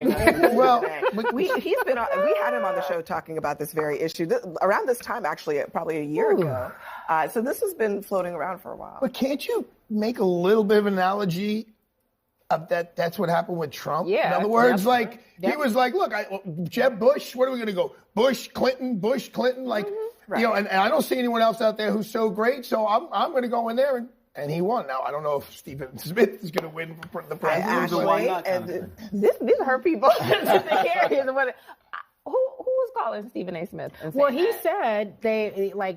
Well, he's been we had him on the show talking about this very issue around this time, actually, probably a year ago. So this has been floating around for a while. But can't you make a little bit of an analogy of that? That's what happened with Trump. Yeah. In other words, he was like, look, Jeb Bush, what are we going to go? Bush, Clinton, like, Right. you know, and I don't see anyone else out there who's so great. So I'm going to go in there and he won. Now, I don't know if Stephen Smith is going to win for the presidency. These are her people. Who was calling Stephen A. Smith? Well, he said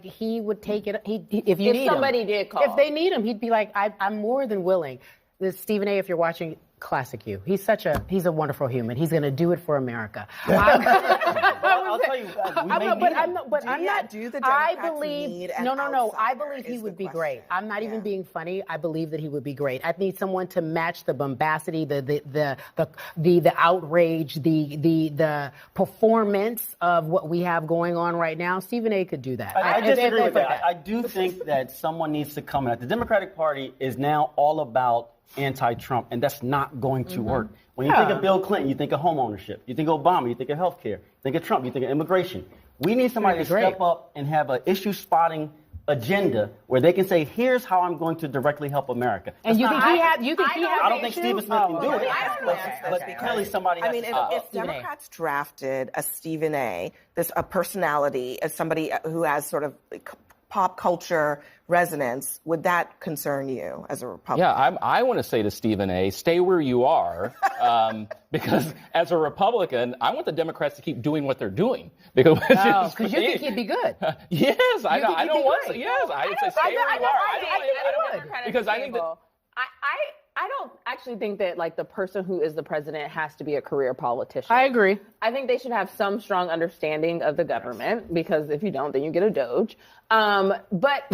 he would take it. If somebody did call, if they need him, he'd be like, I'm more than willing. This Stephen A., if you're watching, classic you. He's a wonderful human. He's going to do it for America. I'll tell you, I believe he would be great. I'm not even being funny. I believe that he would be great. I need someone to match the bombacity, the outrage, the performance of what we have going on right now. Stephen A. could do that. I disagree with that. I do think that someone needs to come in. The Democratic Party is now all about anti-Trump, and that's not going to work. When you think of Bill Clinton, you think of home ownership. You think of Obama, you think of health care. You think of Trump, you think of immigration. We need somebody to step up and have an issue-spotting agenda where they can say, here's how I'm going to directly help America. And you think he has I don't think Stephen Smith can do it. But clearly somebody has to step up. If Democrats drafted a Stephen A., a personality, as somebody who has sort of pop culture resonance, would that concern you as a Republican? Yeah, I want to say to Stephen A., stay where you are, because as a Republican, I want the Democrats to keep doing what they're doing. Because you think he'd be good. Yes, I don't want to. Yes, I would say stay where you are. I don't because I think that I don't actually think that the person who is the president has to be a career politician. I agree. I think they should have some strong understanding of the government, because if you don't, then you get a Doge. But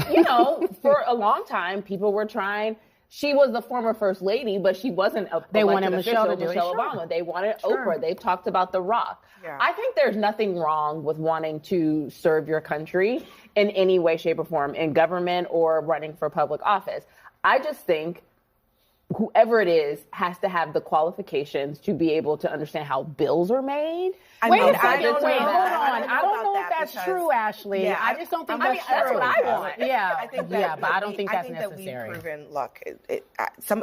for a long time, people were trying. She was the former first lady, but she wasn't a They wanted Michelle Michelle Obama. They wanted Oprah. They've talked about The Rock. Yeah. I think there's nothing wrong with wanting to serve your country in any way, shape, or form, in government or running for public office. I just think whoever it is has to have the qualifications to be able to understand how bills are made. Wait a second. Hold on. I don't know if that's true, Ashley. Yeah, I just don't think that's true. That's what I want. Yeah, but I don't think that's necessary. That we've proven, look,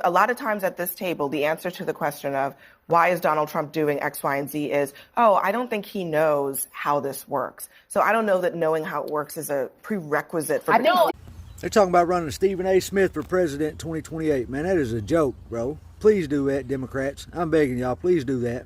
a lot of times at this table, the answer to the question of why is Donald Trump doing X, Y, and Z is, I don't think he knows how this works. So I don't know that knowing how it works is a prerequisite for. They're talking about running Stephen A. Smith for president in 2028. Man, that is a joke, bro. Please do that, Democrats. I'm begging y'all, please do that.